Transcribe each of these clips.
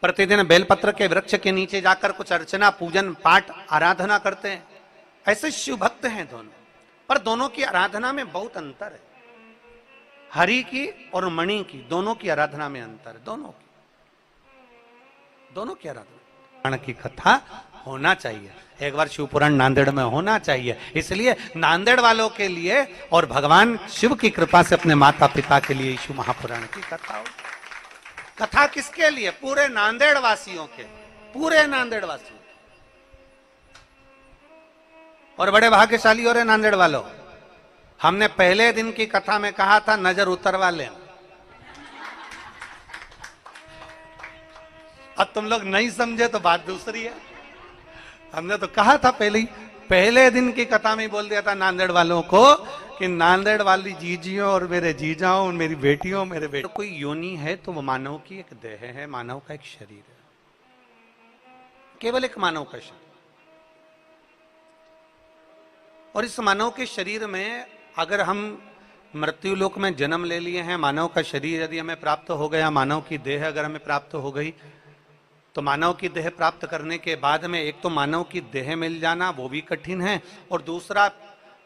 प्रतिदिन बेलपत्र के वृक्ष के नीचे जाकर कुछ अर्चना पूजन पाठ आराधना करते हैं। ऐसे शिव भक्त हैं दोनों, पर दोनों की आराधना में बहुत अंतर है। हरि की और मणि की, दोनों की आराधना में अंतर है। दोनों की आराधना की कथा होना चाहिए। एक बार शिव पुराण नांदेड़ में होना चाहिए। इसलिए नांदेड़ वालों के लिए और भगवान शिव की कृपा से अपने माता पिता के लिए शिव महापुराण की कथा हो। कथा किसके लिए? पूरे नांदेड़ वासियों के, पूरे नांदेड़ वासियों। और बड़े भाग्यशाली हो रहे नांदेड़ वालों, हमने पहले दिन की कथा में कहा था नजर उतरवा लें। अब तुम लोग नहीं समझे तो बात दूसरी है। हमने तो कहा था पहले दिन की कथा में बोल दिया था नांदेड़ वालों को कि नांदेड़ वाली जीजियों और मेरे जीजाओं, मेरी बेटियों, मेरे बेटे, कोई योनि है तो वो मानव की एक देह है, मानव का एक शरीर है, केवल एक मानव का शरीर। और इस मानव के शरीर में अगर हम मृत्यु लोक में जन्म ले लिए हैं, मानव का शरीर यदि हमें प्राप्त हो गया, मानव की देह अगर हमें प्राप्त हो गई, तो मानव की देह प्राप्त करने के बाद में एक तो मानव की देह मिल जाना वो भी कठिन है, और दूसरा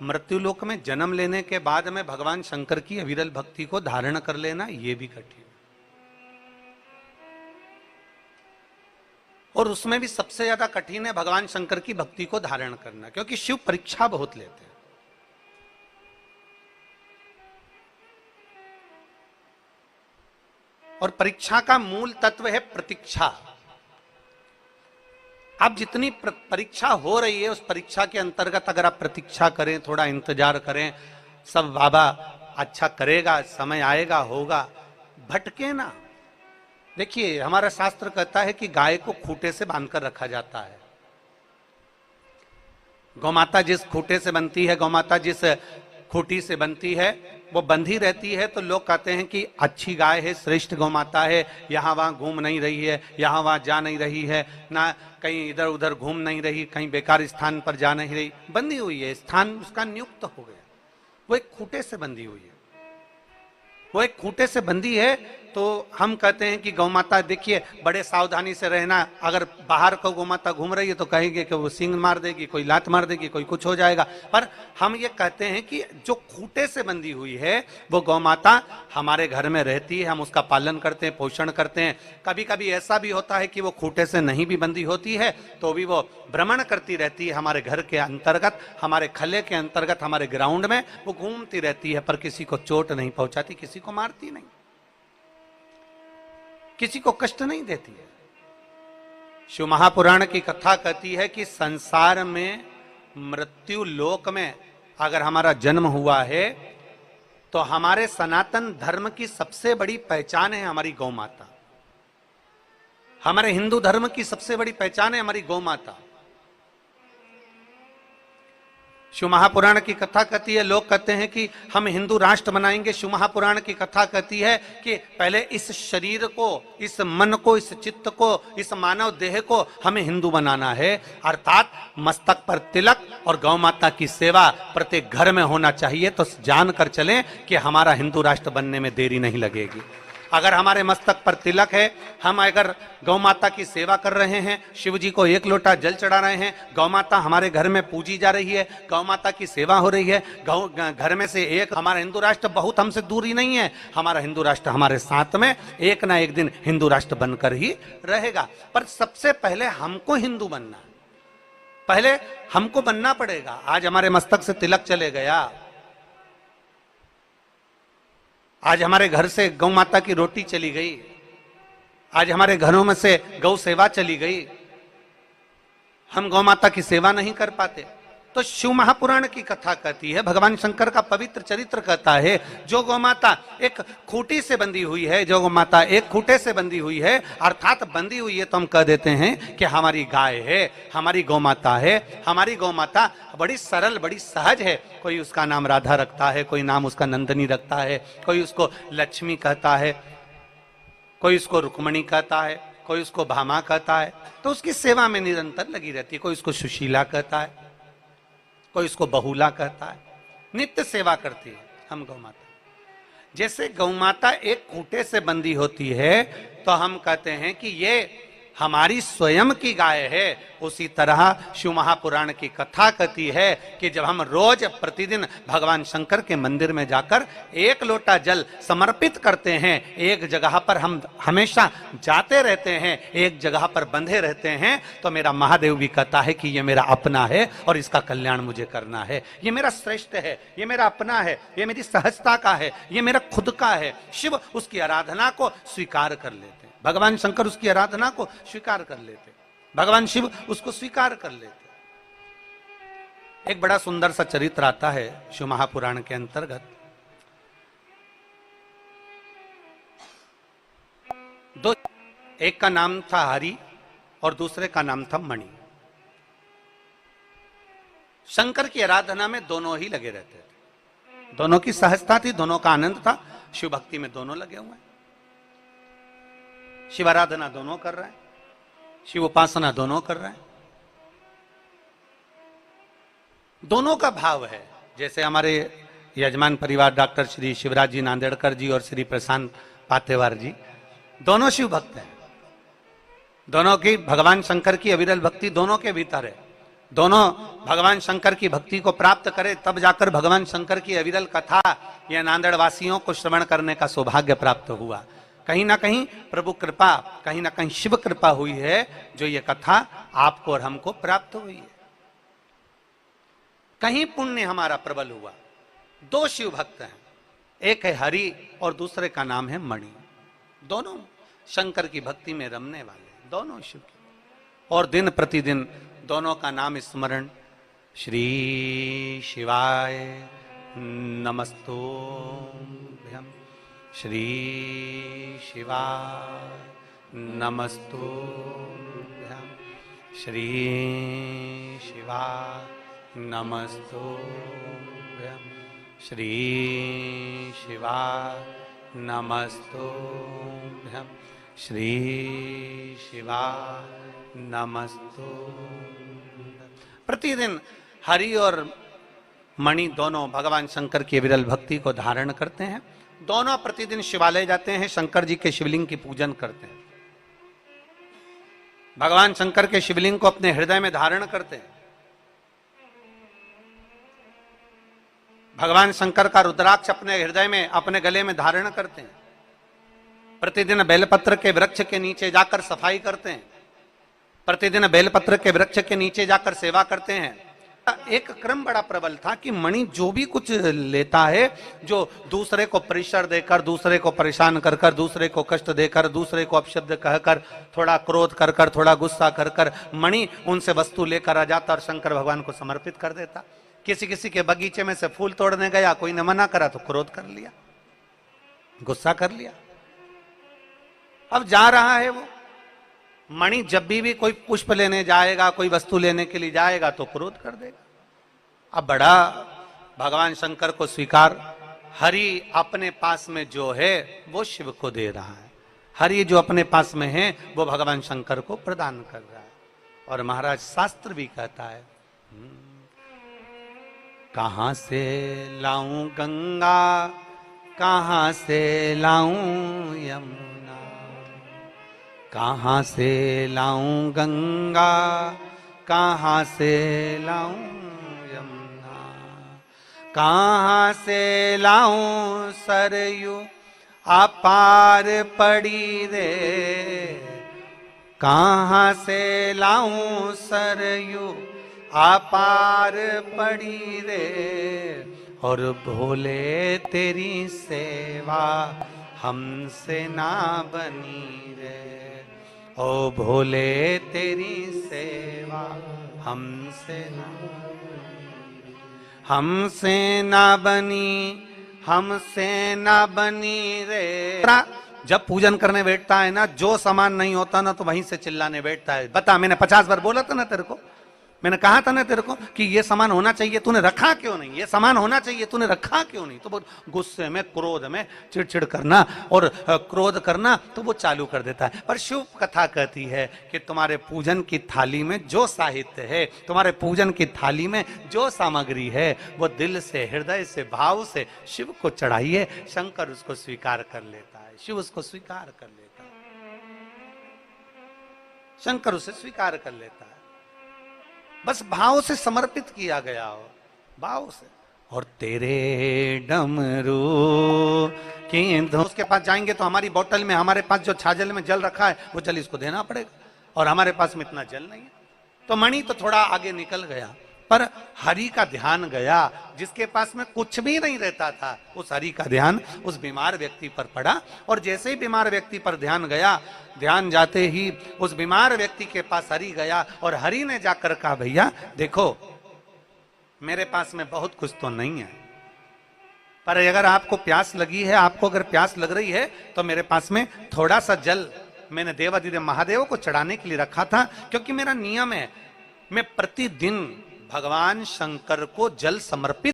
मृत्यु लोक में जन्म लेने के बाद में भगवान शंकर की अविरल भक्ति को धारण कर लेना ये भी कठिन है। और उसमें भी सबसे ज्यादा कठिन है भगवान शंकर की भक्ति को धारण करना, क्योंकि शिव परीक्षा बहुत लेते हैं। और परीक्षा का मूल तत्व है प्रतीक्षा। अब जितनी परीक्षा हो रही है उस परीक्षा के अंतर्गत अगर आप प्रतीक्षा करें, थोड़ा इंतजार करें, सब बाबा अच्छा करेगा, समय आएगा, होगा, भटके ना। देखिए हमारा शास्त्र कहता है कि गाय को खूंटे से बांधकर रखा जाता है। गौमाता जिस खूंटे से बनती है, गौमाता जिस खूंटी से बनती है वो बंधी रहती है, तो लोग कहते हैं कि अच्छी गाय है, श्रेष्ठ गौमाता है, यहाँ वहाँ घूम नहीं रही है, यहाँ वहाँ जा नहीं रही है, ना कहीं इधर उधर घूम नहीं रही, कहीं बेकार स्थान पर जा नहीं रही, बंधी हुई है, स्थान उसका नियुक्त हो गया, वो एक खूंटे से बंधी हुई है, वो एक खूंटे से बंधी है। तो हम कहते हैं कि गौमाता, देखिए बड़े सावधानी से रहना, अगर बाहर को गौमाता घूम रही है तो कहेंगे कि वो सींग मार देगी, कोई लात मार देगी, कोई कुछ हो जाएगा। पर हम ये कहते हैं कि जो खूंटे से बंधी हुई है वो गौमाता हमारे घर में रहती है, हम उसका पालन करते हैं, पोषण करते हैं। कभी कभी ऐसा भी होता है कि वो खूंटे से नहीं भी बंधी होती है तो भी वो भ्रमण करती रहती है हमारे घर के अंतर्गत, हमारे खले के अंतर्गत, हमारे ग्राउंड में वो घूमती रहती है, पर किसी को चोट नहीं पहुंचाती, किसी को मारती नहीं, किसी को कष्ट नहीं देती है। शिव महापुराण की कथा कहती है कि संसार में मृत्यु लोक में अगर हमारा जन्म हुआ है तो हमारे सनातन धर्म की सबसे बड़ी पहचान है हमारी गौ माता। हमारे हिंदू धर्म की सबसे बड़ी पहचान है हमारी गौ माता। शिव महापुराण की कथा कहती है, लोग कहते हैं कि हम हिंदू राष्ट्र बनाएंगे। शिव महापुराण की कथा कहती है कि पहले इस शरीर को, इस मन को, इस चित्त को, इस मानव देह को हमें हिंदू बनाना है, अर्थात मस्तक पर तिलक और गौ माता की सेवा प्रत्येक घर में होना चाहिए। तो जानकर चलें कि हमारा हिंदू राष्ट्र बनने में देरी नहीं लगेगी। अगर हमारे मस्तक पर तिलक है, हम अगर गौ माता की सेवा कर रहे हैं, शिव जी को एक लोटा जल चढ़ा रहे हैं, गौ माता हमारे घर में पूजी जा रही है, गौ माता की सेवा हो रही है, घर में से एक, हमारा हिंदू राष्ट्र बहुत हमसे दूरी नहीं है, हमारा हिंदू राष्ट्र हमारे साथ में एक ना एक दिन हिंदू राष्ट्र बनकर ही रहेगा। पर सबसे पहले हमको हिंदू बनना, पहले हमको बनना पड़ेगा। आज हमारे मस्तक से तिलक चले गया, आज हमारे घर से गौ माता की रोटी चली गई, आज हमारे घरों में से गौ सेवा चली गई, हम गौ माता की सेवा नहीं कर पाते। तो शिव महापुराण की कथा कहती है, भगवान शंकर का पवित्र चरित्र कहता है, जो गौ माता एक खूंटी से बंधी हुई है, जो गौ माता एक खूंटे से बंधी हुई है, अर्थात बंधी हुई है तो हम कह देते हैं कि हमारी गाय है, हमारी गौ माता है। हमारी गौ माता बड़ी सरल, बड़ी सहज है। कोई उसका नाम राधा रखता है, कोई नाम उसका नंदनी रखता है, कोई उसको लक्ष्मी कहता है, कोई उसको रुक्मणी कहता है, कोई उसको भामा कहता है। तो उसकी सेवा में निरंतर लगी रहती है। कोई उसको सुशीला कहता है, कोई इसको बहुला कहता है, नित्य सेवा करती है हम गौ माता। जैसे गौ माता एक खूंटे से बंधी होती है तो हम कहते हैं कि ये हमारी स्वयं की गाय है। उसी तरह शिव महापुराण की कथा कहती है कि जब हम रोज प्रतिदिन भगवान शंकर के मंदिर में जाकर एक लोटा जल समर्पित करते हैं, एक जगह पर हम हमेशा जाते रहते हैं, एक जगह पर बंधे रहते हैं, तो मेरा महादेव भी कहता है कि ये मेरा अपना है और इसका कल्याण मुझे करना है, ये मेरा श्रेष्ठ है, ये मेरा अपना है, ये मेरी सहजता का है, ये मेरा खुद का है। शिव उसकी आराधना को स्वीकार कर लेते हैं, भगवान शंकर उसकी आराधना को स्वीकार कर लेते, भगवान शिव उसको स्वीकार कर लेते। एक बड़ा सुंदर सा चरित्र आता है शिव महापुराण के अंतर्गत। दो, एक का नाम था हरि और दूसरे का नाम था मणि। शंकर की आराधना में दोनों ही लगे रहते थे, दोनों की सहजता थी, दोनों का आनंद था, शिव भक्ति में दोनों लगे हुए हैं, शिव आराधना दोनों कर रहे हैं, शिव उपासना दोनों कर रहे हैं, दोनों का भाव है। जैसे हमारे यजमान परिवार डॉक्टर श्री शिवराज जी नांदेड़कर जी और श्री प्रशांत पातेवार जी दोनों शिव भक्त हैं, दोनों की भगवान शंकर की अविरल भक्ति दोनों के भीतर है। दोनों भगवान शंकर की भक्ति को प्राप्त करे तब जाकर भगवान शंकर की अविरल कथा या नांदेड़ वासियों को श्रवण करने का सौभाग्य प्राप्त हुआ। कहीं ना कहीं प्रभु कृपा, कहीं ना कहीं शिव कृपा हुई है जो ये कथा आपको और हमको प्राप्त हुई है। कहीं पुण्य हमारा प्रबल हुआ। दो शिव भक्त हैं, एक है हरि और दूसरे का नाम है मणि, दोनों शंकर की भक्ति में रमने वाले, दोनों शिव की, और दिन प्रतिदिन दोनों का नाम स्मरण श्री शिवाय नमस्तुभ्यं, श्री शिवाय नमस्तुभ्यं, श्री शिवाय नमस्तुभ्यं, श्री शिवाय नमस्तुभ्यं, श्री शिवाय नमस्तुभ्यं। प्रतिदिन हरि और मणि दोनों भगवान शंकर की विरल भक्ति को धारण करते हैं, दोनों प्रतिदिन शिवालय जाते हैं, शंकर जी के शिवलिंग की पूजन करते हैं, भगवान शंकर के शिवलिंग को अपने हृदय में धारण करते हैं, भगवान शंकर का रुद्राक्ष अपने हृदय में अपने गले में धारण करते हैं, प्रतिदिन बेलपत्र के वृक्ष के नीचे जाकर सफाई करते हैं, प्रतिदिन बेलपत्र के वृक्ष के नीचे जाकर सेवा करते हैं। एक क्रम बड़ा प्रबल था कि मणि जो भी कुछ लेता है, जो दूसरे को प्रेशर देकर, दूसरे को परेशान कर कर, दूसरे को कष्ट देकर, दूसरे को अपशब्द कहकर, थोड़ा क्रोध कर कर, थोड़ा गुस्सा कर कर मणि उनसे वस्तु लेकर आ जाता और शंकर भगवान को समर्पित कर देता। किसी किसी के बगीचे में से फूल तोड़ने गया, कोई ने मना करा तो क्रोध कर लिया, गुस्सा कर लिया। अब जा रहा है वो मणि, जब भी कोई पुष्प लेने जाएगा, कोई वस्तु लेने के लिए जाएगा तो क्रोध कर देगा। अब बड़ा भगवान शंकर को स्वीकार, हरि अपने पास में जो है वो शिव को दे रहा है, हरि जो अपने पास में है वो भगवान शंकर को प्रदान कर रहा है। और महाराज शास्त्र भी कहता है, कहां से लाऊं गंगा, कहां से लाऊं यमुना, कहां से लाऊं गंगा, कहां से लाऊं यमुना, कहां से लाऊं सरयू अपार पड़ी रे, कहां से लाऊं सरयू अपार पड़ी रे, और भोले तेरी सेवा हमसे ना बनी रे, ओ भोले तेरी सेवा हमसे ना बनी, हमसे ना बनी रे। जब पूजन करने बैठता है ना, जो सामान नहीं होता ना तो वहीं से चिल्लाने बैठता है। बता, मैंने 50 बार बोला था ना तेरे को, मैंने कहा था ना तेरे को कि ये सामान होना चाहिए, तूने रखा क्यों नहीं, ये सामान होना चाहिए, तूने रखा क्यों नहीं। तो वो गुस्से में, क्रोध में चिड़चिड़ करना और क्रोध करना तो वो चालू कर देता है। पर शिव कथा कहती है कि तुम्हारे पूजन की थाली में जो साहित्य है, तुम्हारे पूजन की थाली में जो सामग्री है, वो दिल से, हृदय से, भाव से शिव को चढ़ाइए, शंकर उसको स्वीकार कर लेता है, शिव उसको स्वीकार कर लेता है। शंकर उसे स्वीकार कर लेता है। बस भाव से समर्पित किया गया हो, भाव से। और तेरे डमरू की उसके पास जाएंगे तो हमारी बोतल में, हमारे पास जो छाजल में जल रखा है वो जल इसको देना पड़ेगा, और हमारे पास में इतना जल नहीं है। तो मणि तो थोड़ा आगे निकल गया, पर हरि का ध्यान गया। जिसके पास में कुछ भी नहीं रहता था, उस हरि का ध्यान उस बीमार व्यक्ति पर पड़ा। और जैसे ही बीमार व्यक्ति पर ध्यान गया, ध्यान जाते ही उस बीमार व्यक्ति के पास हरि गया, और हरि ने जाकर कहा, भैया देखो मेरे पास में बहुत कुछ तो नहीं है, पर अगर आपको प्यास लगी है, आपको अगर प्यास लग रही है, तो मेरे पास में थोड़ा सा जल मैंने देवाधिदेव महादेव को चढ़ाने के लिए रखा था, क्योंकि मेरा नियम है, मैं प्रतिदिन भगवान शंकर को जल समर्पित